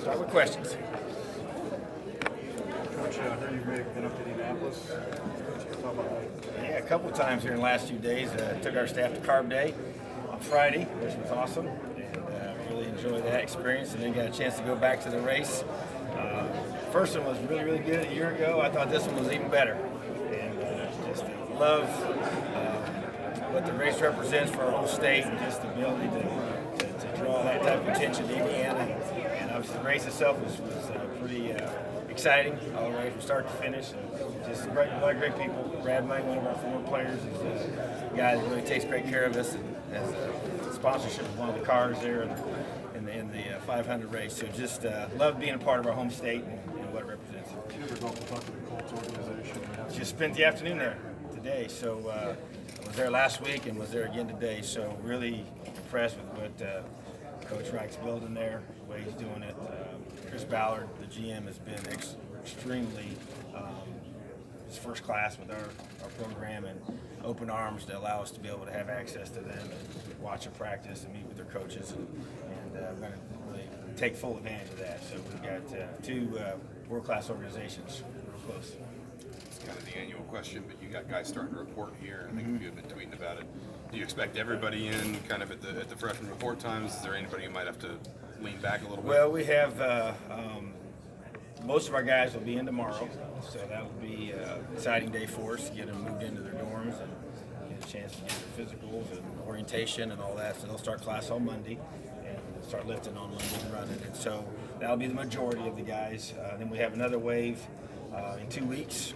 Start with questions. Coach, I heard you made been up to Indianapolis. Talk about that. Yeah, a couple of times here in the last few days. Took our staff to Carb Day on Friday, which was awesome, and really enjoyed that experience. And then got a chance to go back to the race. First one was really, really good a year ago. I thought this one was even better, and just love what the race represents for our whole state, and just the ability to draw that type of attention to Indiana. And obviously, the race itself was pretty exciting all the way from start to finish. And just a lot of great people. Brad May, one of our former players, is a guy that really takes great care of us and has a sponsorship of one of the cars there in the 500 race. So just love being a part of our home state and what it represents. You ever go up and talk to the Colts organization? Just spent the afternoon there today. So I was there last week and was there again today. So really impressed with what Coach Reich's building there, the way he's doing it. Chris Ballard, the GM, has been extremely first class with our program and open arms to allow us to be able to have access to them and watch them practice and meet with their coaches. And we're going to really take full advantage of that. So we've got two world-class organizations real close. It's kind of the annual question, but you got guys starting to report here. I think you have been tweeting about it. Do you expect everybody in kind of at the freshman report times? Is there anybody who might have to lean back a little bit? Well, we have most of our guys will be in tomorrow, so that will be an exciting day for us to get them moved into their dorms and get a chance to get their physicals and orientation and all that. So they'll start class on Monday and start lifting on Monday and running. And so that'll be the majority of the guys. Then we have another wave in 2 weeks.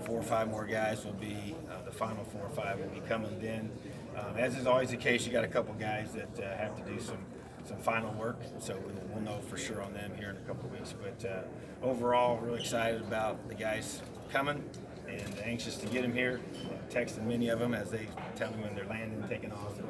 4 or 5 more guys will be, the final 4 or 5 will be coming then. As is always the case, you got a couple guys that have to do some final work, so we'll know for sure on them here in a couple of weeks. But overall, really excited about the guys coming and anxious to get them here. Texting many of them as they tell me when they're landing and taking off, and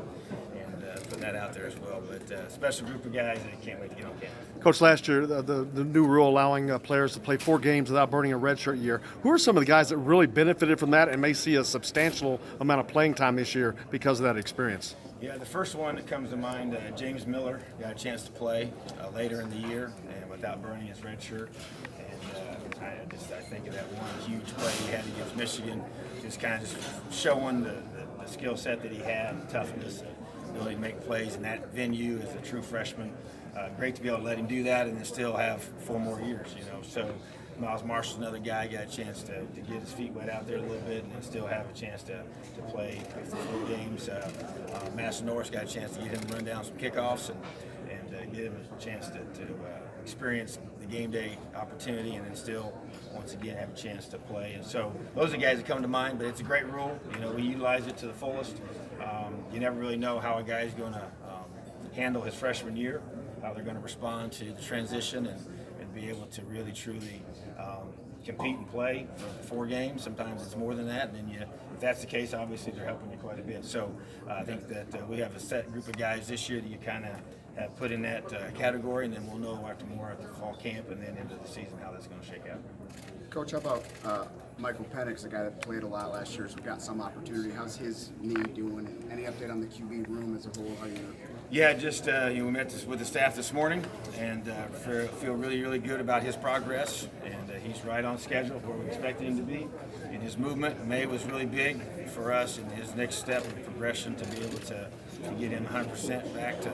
putting that out there as well. But special group of guys that can't wait to get on campus. Coach, last year, the new rule allowing players to play 4 games without burning a redshirt year. Who are some of the guys that really benefited from that and may see a substantial amount of playing time this year because of that experience? Yeah, the first one that comes to mind, James Miller got a chance to play later in the year and without burning his red shirt. And I think of that one huge play he had against Michigan, just kind of just showing the skill set that he had, the toughness, the ability to make plays in that venue as a true freshman. Great to be able to let him do that and then still have 4 more years, you know. So Miles Marshall's another guy, got a chance to get his feet wet out there a little bit and then still have a chance to play 4 games. Master Norris got a chance to get him to run down some kickoffs and get him a chance to experience the game day opportunity and then still, once again, have a chance to play. And so those are the guys that come to mind, but it's a great rule. You know, we utilize it to the fullest. You never really know how a guy's going to handle his freshman year, how they're going to respond to the transition and be able to really, truly compete and play for 4 games. Sometimes it's more than that, and then if that's the case, obviously they're helping you quite a bit. So I think that we have a set group of guys this year that you kind of have put in that category, and then we'll know after the fall camp and then into the season how that's going to shake out. Coach, how about Michael Penix, the guy that played a lot last year, so got some opportunity. How's his knee doing? Any update on the QB room as a whole? How you? Yeah, just we met with the staff this morning, and feel really, really good about his progress. And he's right on schedule where we expected him to be. In his movement, May was really big for us in his next step of progression to be able to get him 100% back to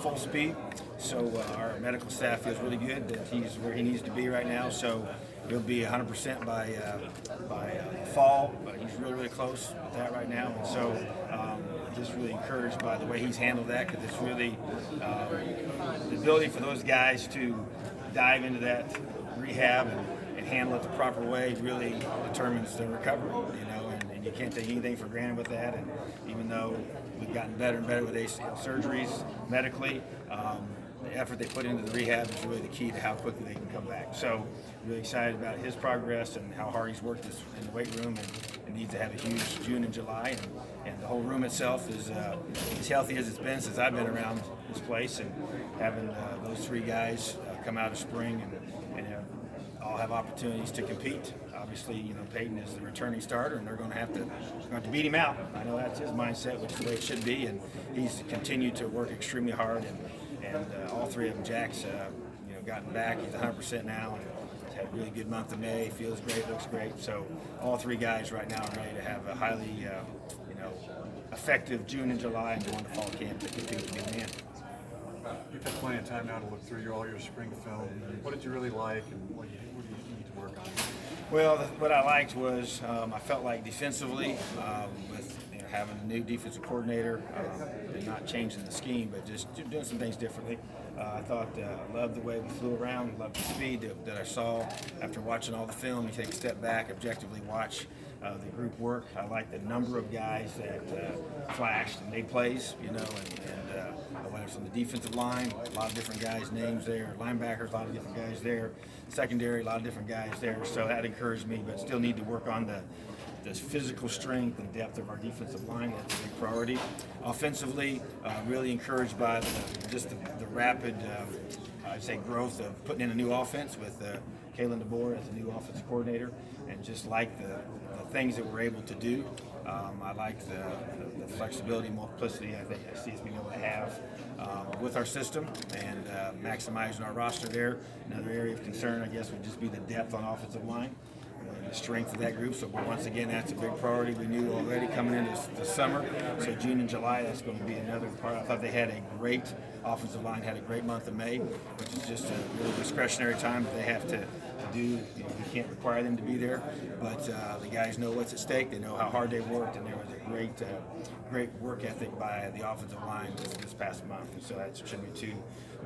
full speed. So our medical staff feels really good that he's where he needs to be right now. So he'll be 100% by fall, but he's really, really close with that right now. And so just really encouraged by the way he's handled that, because it's really the ability for those guys to dive into that rehab and handle it the proper way really determines the recovery, you know, and you can't take anything for granted with that. And even though we've gotten better and better with ACL surgeries medically, the effort they put into the rehab is really the key to how quickly they can come back. So really excited about his progress and how hard he's worked in the weight room, and needs to have a huge June and July. And the whole room itself is as healthy as it's been since I've been around this place, and having those 3 guys come out of spring and all have opportunities to compete. Obviously, you know, Peyton is the returning starter, and they're going to have to beat him out. I know that's his mindset, which is the way it should be, and he's continued to work extremely hard. And all 3 of them, Jack's, gotten back. He's 100% now. He's had a really good month of May. Feels great, looks great. So all three guys right now are ready to have a highly, effective June and July and go into fall camp to continue to be a man. You've had plenty of time now to look through all your spring film. What did you really like, and what do you need to work on? Well, what I liked was I felt like defensively, with having a new defensive coordinator, and not changing the scheme, but just doing some things differently. I thought I loved the way we flew around, loved the speed that I saw after watching all the film. You take a step back, objectively watch the group work. I like the number of guys that flashed and made plays, and whether it's on the defensive line, a lot of different guys' names there, linebackers, a lot of different guys there, secondary, a lot of different guys there. So that encouraged me, but still need to work on the physical strength and depth of our defensive line. That's a big priority. Offensively, really encouraged by the rapid, I'd say, growth of putting in a new offense with Kalen DeBoer as a new offensive coordinator, and just like the things that we're able to do. I like the flexibility, multiplicity I see us being able to have with our system, and maximizing our roster there. Another area of concern, I guess, would just be the depth on offensive line. The strength of that group. So once again, that's a big priority. We knew already coming into the summer. So June and July, that's going to be another part. I thought they had a great offensive line, had a great month of May, which is just a really discretionary time that they have to do. We can't require them to be there, but the guys know what's at stake. They know how hard they worked, and there was a great work ethic by the offensive line this past month. And so that's a tribute to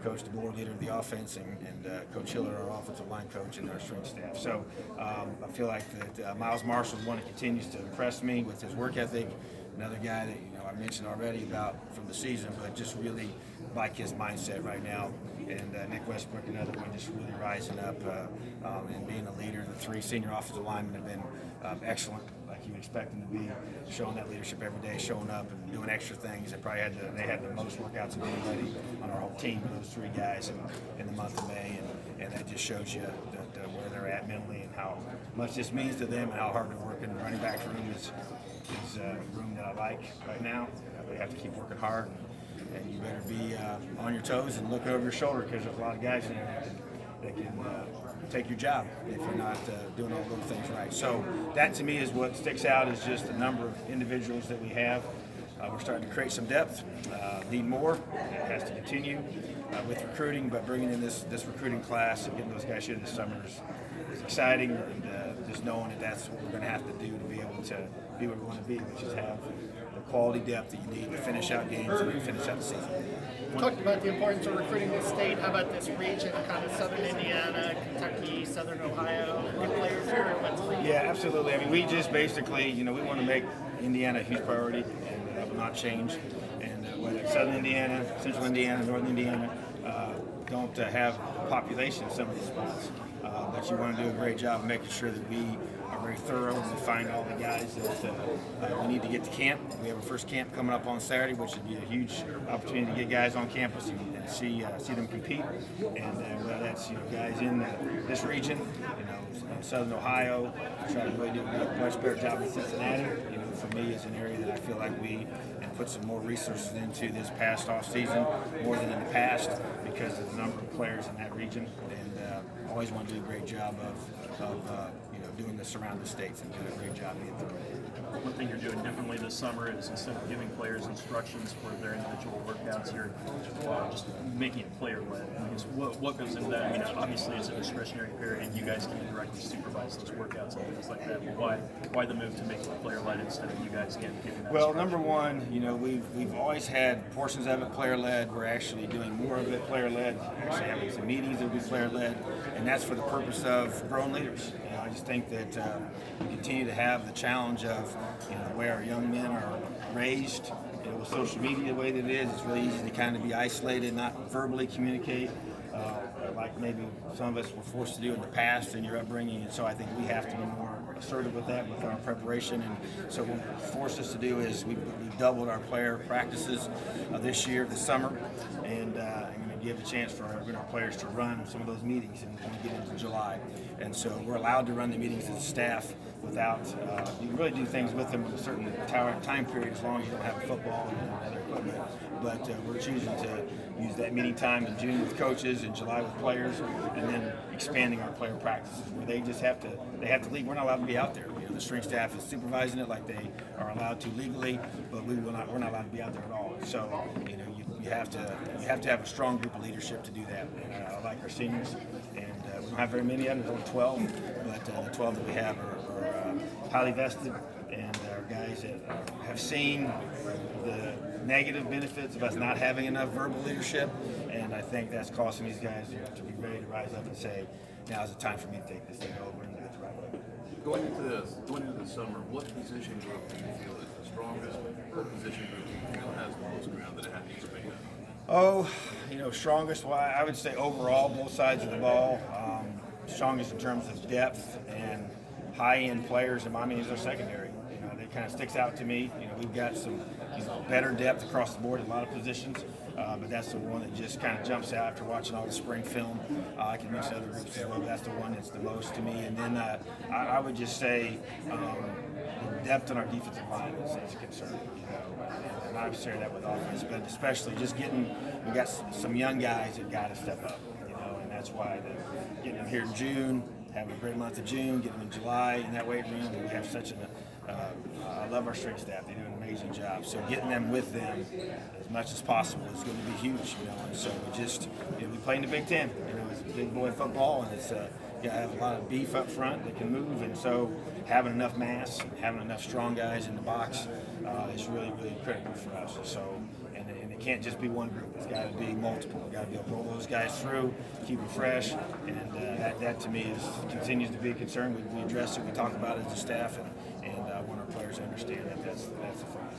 Coach DeBoer, leader of the offense, and Coach Hiller, our offensive line coach, and our strength staff. So I feel like that Miles Marshall is one that continues to impress me with his work ethic. Another guy that I mentioned already about from the season, but just really like his mindset right now. And Nick Westbrook, another one, just really rising up and being a leader. The three senior offensive linemen have been excellent, like you would expect them to be, showing that leadership every day, showing up and doing extra things. They had the most workouts of anybody on our whole team, those three guys in the month of May, and that just shows you that where they're at mentally and how much this means to them and how hard they're working. The running back room is a room that I like right now. We have to keep working hard, and you better be on your toes and looking over your shoulder, because there's a lot of guys in there that can take your job if you're not doing all those things right. So that to me is what sticks out, is just the number of individuals that we have. We're starting to create some depth, need more. It has to continue with recruiting, but bringing in this recruiting class and getting those guys here this summer is exciting, and just knowing that that's what we're going to have to do to be able to be where we want to be, which is have the quality depth that you need to finish out games and finish out the season. You talked about the importance of recruiting this state. How about this region, kind of southern Indiana, Kentucky, southern Ohio? Good players here. Yeah, absolutely. I mean, we just basically, we want to make Indiana a huge priority, and that will not change. And whether it's southern Indiana, central Indiana, northern Indiana, don't have the population in some of these spots. But you want to do a great job of making sure that we are very thorough and we find all the guys that we need to get to camp. We have our first camp coming up on Saturday, which would be a huge opportunity to get guys on campus and see them compete. And whether that's guys in this region, in southern Ohio, try to really do a much better job in Cincinnati. For me, it's an area that I feel like we put some more resources into this past off season, more than in the past, because of the number of players in that region. And always want to do a great job of doing this around the states and doing a great job being thorough. One thing you're doing differently this summer is, instead of giving players instructions for their individual workouts, you're just making it player-led. I guess what goes into that? I mean, obviously it's a discretionary period. You guys can directly supervise those workouts and things like that. But why the move to make it player-led instead of you guys giving that Well, instruction? number one, we've always had portions of it player-led. We're actually doing more of it player-led. Actually having some meetings that will be player-led, and that's for the purpose of growing leaders. I just think that we continue to have the challenge of the way our young men are raised. With social media the way that it is, it's really easy to kind of be isolated, not verbally communicate like maybe some of us were forced to do in the past in your upbringing. And so I think we have to be more assertive with that with our preparation. And so what it's forced us to do is we've doubled our player practices this summer, and I'm going to give a chance for our players to run some of those meetings and we get into July. And so we're allowed to run the meetings as a staff without, you can really do things with them in a certain time period as long as you don't have football and other equipment. But we're choosing to use that meeting time in June with coaches, in July with players, and then expanding our player practices where they just have to leave. We're not allowed to be out there. You know, the strength staff is supervising it like they are allowed to legally, but we're not allowed to be out there at all. So you know, you have to have a strong group of leadership to do that. And I like our seniors, and we don't have very many of them. There's only 12, but the 12 that we have are highly vested and are guys that have seen the negative benefits of us not having enough verbal leadership, and I think that's causing these guys to be ready to rise up and say, now's the time for me to take this thing over and do it the right way. Going into the summer, what position group do you feel is the strongest, or position group do you feel has the most ground that it needs to make up? Oh, you know, strongest, well, I would say overall, both sides of the ball, strongest in terms of depth and high-end players, in my mind, is our secondary. You know, that kind of sticks out to me. You know, we've got some better depth across the board in a lot of positions, but that's the one that just kind of jumps out after watching all the spring film. I can mention other groups as well, but that's the one that's the most to me. And then I would just say the depth on our defensive line is a concern. You know, and I've shared that with offense, but especially just we got some young guys that got to step up. You know, and that's why getting them here in June, having a great month of June, getting them in July in that weight room, and we have such I love our strength staff. They do an amazing job. So getting them with them as much as possible is going to be huge, you know. And so we play in the Big Ten. You know, it's big boy football, and it's you have a lot of beef up front that can move, and so having enough mass, having enough strong guys in the box is really, really critical for us. So, and it can't just be one group. It's got to be multiple. We've got to be able to roll those guys through, keep them fresh, and that to me continues to be a concern. We address it, we talk about it as a staff, and I want our players to understand that's the focus.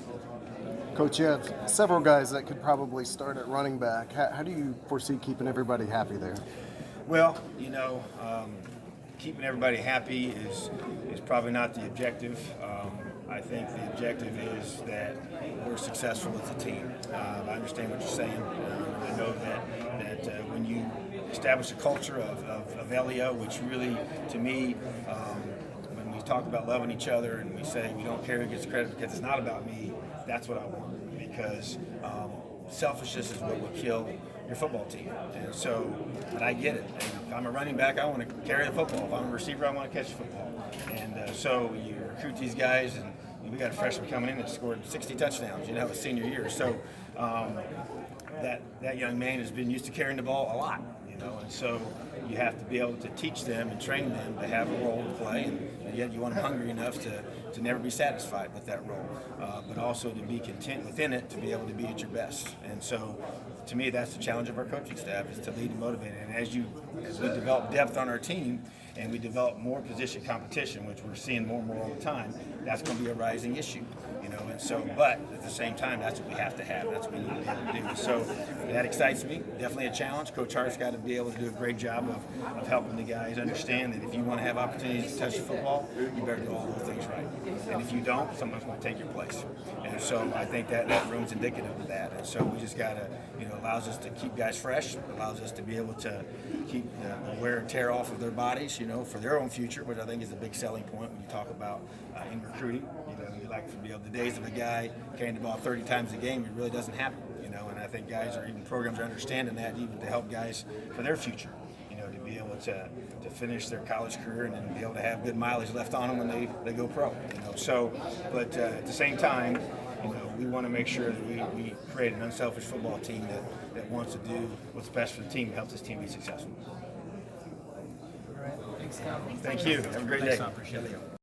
Coach, you have several guys that could probably start at running back. How do you foresee keeping everybody happy there? Well, you know, keeping everybody happy is probably not the objective. I think the objective is that we're successful as a team. I understand what you're saying. I know that when you establish a culture of LEO, which really, to me, when we talk about loving each other and we say we don't care who gets credit because it's not about me, that's what I want. Because selfishness is what will kill your football team. And so, but I get it. If I'm a running back, I want to carry the football. If I'm a receiver, I want to catch the football. And so you recruit these guys, and we got a freshman coming in that scored 60 touchdowns, you know, his senior year. So that young man has been used to carrying the ball a lot, you know, and so you have to be able to teach them and train them to have a role to play, and yet you want them hungry enough to never be satisfied with that role, but also to be content within it, to be able to be at your best. And so, to me, that's the challenge of our coaching staff, is to lead and motivate. And as we develop depth on our team, and we develop more position competition, which we're seeing more and more all the time, that's going to be a rising issue, you know. And so, but at the same time, that's what we have to have. That's what we need to be able to do. So that excites me. Definitely a challenge. Coach Hart's got to be able to do a great job of helping the guys understand that if you want to have opportunities to touch the football, you better do all those things right. And if you don't, someone's going to take your place. And so I think that room's indicative of that. And so we just got to, you know, allows us to keep guys fresh, allows us to be able to keep the wear and tear off of their bodies, you know, for their own future, which I think is a big selling point when you talk about in recruiting. You know, you like to be able, the days of a guy carrying the ball 30 times a game, it really doesn't happen, you know, and I think programs are understanding that, even to help guys for their future, you know, to be able to finish their college career and then be able to have good mileage left on them when they go pro, you know. So, but at the same time, you know, we want to make sure that we create an unselfish football team that wants to do what's best for the team, helps this team be successful. Thanks, Tom. Thank you. Have a great day.